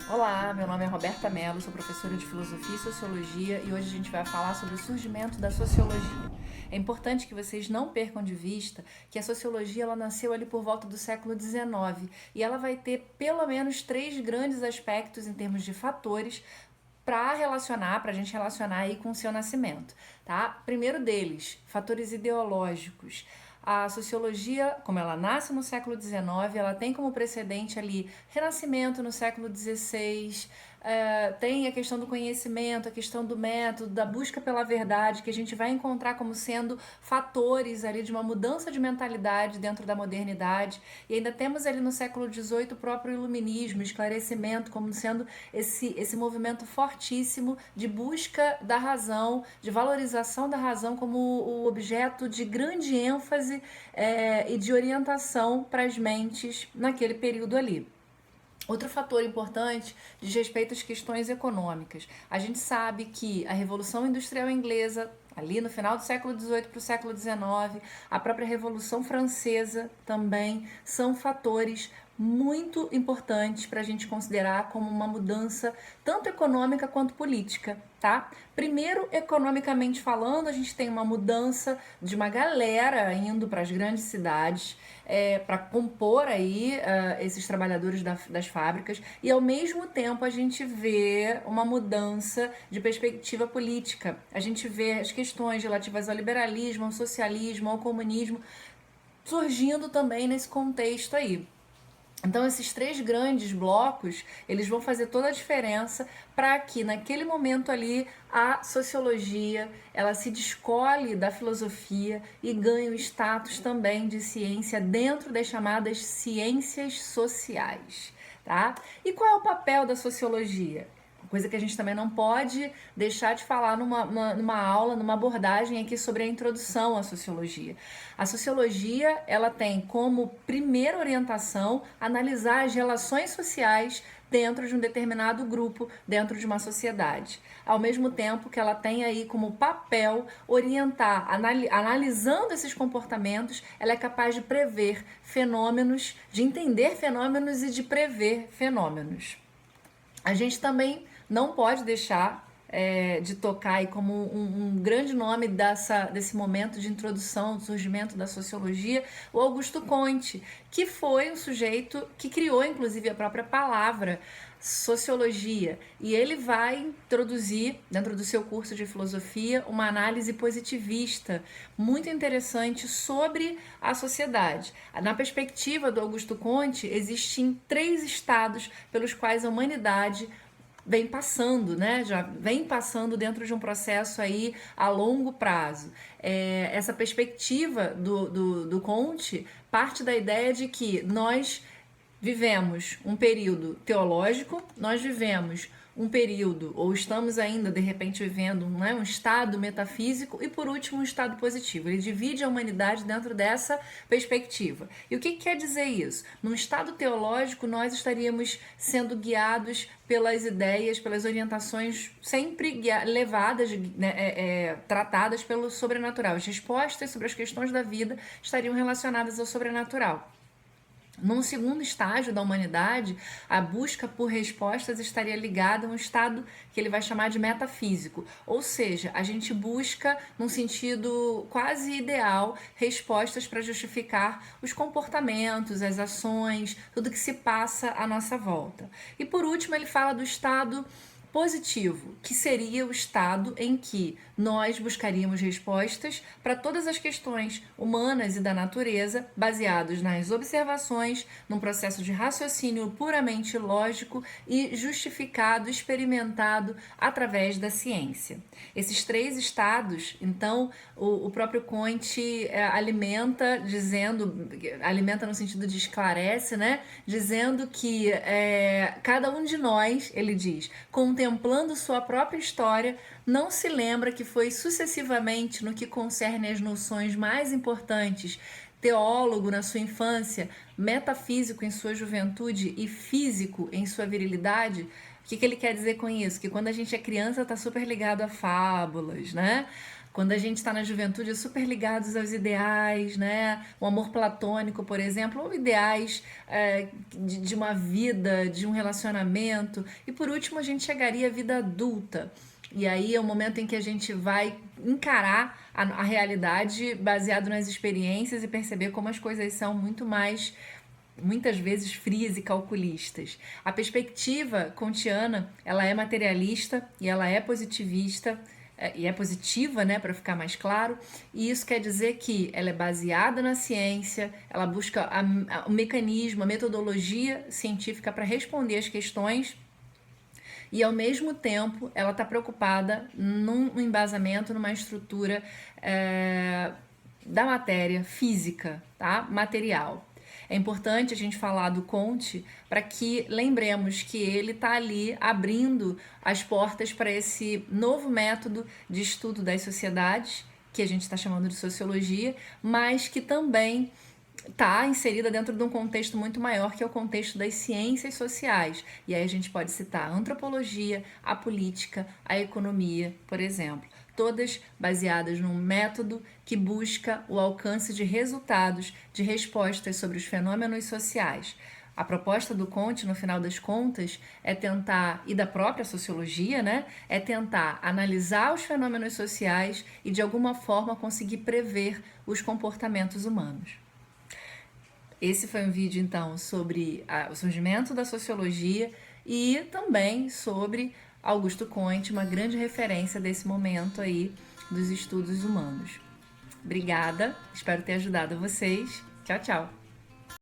Olá, meu nome é Roberta Mello, sou professora de Filosofia e Sociologia e hoje a gente vai falar sobre o surgimento da sociologia. É importante que vocês não percam de vista que a sociologia ela nasceu ali por volta do século XIX e ela vai ter pelo menos três grandes aspectos em termos de fatores para a gente relacionar aí com o seu nascimento, tá? Primeiro deles, fatores ideológicos. A sociologia, como ela nasce no século XIX, ela tem como precedente ali Renascimento no século XVI, tem a questão do conhecimento, a questão do método, da busca pela verdade, que a gente vai encontrar como sendo fatores ali de uma mudança de mentalidade dentro da modernidade. E ainda temos ali no século XVIII o próprio iluminismo, esclarecimento, como sendo esse movimento fortíssimo de busca da razão, de valorização da razão como o objeto de grande ênfase e de orientação para as mentes naquele período ali. Outro fator importante diz respeito às questões econômicas. A gente sabe que a Revolução Industrial Inglesa, ali no final do século XVIII para o século XIX, a própria Revolução Francesa também são fatores muito importantes para a gente considerar como uma mudança tanto econômica quanto política, tá? Primeiro, economicamente falando, a gente tem uma mudança de uma galera indo para as grandes cidades para compor aí esses trabalhadores das fábricas e ao mesmo tempo a gente vê uma mudança de perspectiva política. A gente vê as questões relativas ao liberalismo, ao socialismo, ao comunismo surgindo também nesse contexto aí. Então esses três grandes blocos, eles vão fazer toda a diferença para que naquele momento ali a sociologia, ela se descole da filosofia e ganhe o status também de ciência dentro das chamadas ciências sociais, tá? E qual é o papel da sociologia? Coisa que a gente também não pode deixar de falar numa aula, numa abordagem aqui sobre a introdução à sociologia. A sociologia, ela tem como primeira orientação analisar as relações sociais dentro de um determinado grupo, dentro de uma sociedade. Ao mesmo tempo que ela tem aí como papel orientar, analisando esses comportamentos, ela é capaz de prever fenômenos, de entender fenômenos e de prever fenômenos. A gente também não pode deixar de tocar aí como um grande nome desse momento de introdução, do surgimento da sociologia, o Augusto Comte, que foi um sujeito que criou, inclusive, a própria palavra sociologia. E ele vai introduzir, dentro do seu curso de filosofia, uma análise positivista muito interessante sobre a sociedade. Na perspectiva do Augusto Comte, existem três estados pelos quais a humanidade vem passando, né? Já vem passando dentro de um processo aí a longo prazo. Essa perspectiva do Comte parte da ideia de que nós vivemos um período teológico, nós vivemos um período, ou estamos ainda de repente vivendo um estado metafísico e por último um estado positivo. Ele divide a humanidade dentro dessa perspectiva. E o que quer dizer isso? Num estado teológico nós estaríamos sendo guiados pelas ideias, pelas orientações sempre levadas, né, tratadas pelo sobrenatural. As respostas sobre as questões da vida estariam relacionadas ao sobrenatural. Num segundo estágio da humanidade, a busca por respostas estaria ligada a um estado que ele vai chamar de metafísico, ou seja, a gente busca, num sentido quase ideal, respostas para justificar os comportamentos, as ações, tudo que se passa à nossa volta. E por último, ele fala do estado positivo, que seria o estado em que nós buscaríamos respostas para todas as questões humanas e da natureza, baseados nas observações, num processo de raciocínio puramente lógico e justificado, experimentado através da ciência. Esses três estados, então, o próprio Comte alimenta no sentido de esclarece, né? Dizendo que cada um de nós, ele diz, contemplando sua própria história, não se lembra que foi sucessivamente no que concerne às noções mais importantes, teólogo na sua infância, metafísico em sua juventude e físico em sua virilidade. O que ele quer dizer com isso? Que quando a gente é criança está super ligado a fábulas, né? Quando a gente está na juventude, é super ligados aos ideais, né? O amor platônico, por exemplo, ou ideais de uma vida, de um relacionamento. E por último, a gente chegaria à vida adulta. E aí é o momento em que a gente vai encarar a realidade baseado nas experiências e perceber como as coisas são muito mais, muitas vezes, frias e calculistas. A perspectiva kantiana, ela é materialista e ela é positivista, e é positiva, né, para ficar mais claro, e isso quer dizer que ela é baseada na ciência, ela busca o mecanismo, a metodologia científica para responder às questões, e ao mesmo tempo ela está preocupada num embasamento, numa estrutura da matéria física, tá? Material. É importante a gente falar do Comte para que lembremos que ele está ali abrindo as portas para esse novo método de estudo das sociedades, que a gente está chamando de sociologia, mas que também está inserida dentro de um contexto muito maior, que é o contexto das ciências sociais. E aí a gente pode citar a antropologia, a política, a economia, por exemplo. Todas baseadas num método que busca o alcance de resultados, de respostas sobre os fenômenos sociais. A proposta do Comte, no final das contas, é tentar, e da própria sociologia, né, é tentar analisar os fenômenos sociais e, de alguma forma, conseguir prever os comportamentos humanos. Esse foi um vídeo, então, sobre o surgimento da sociologia e também sobre Augusto Comte, uma grande referência desse momento aí dos estudos humanos. Obrigada, espero ter ajudado vocês. Tchau, tchau!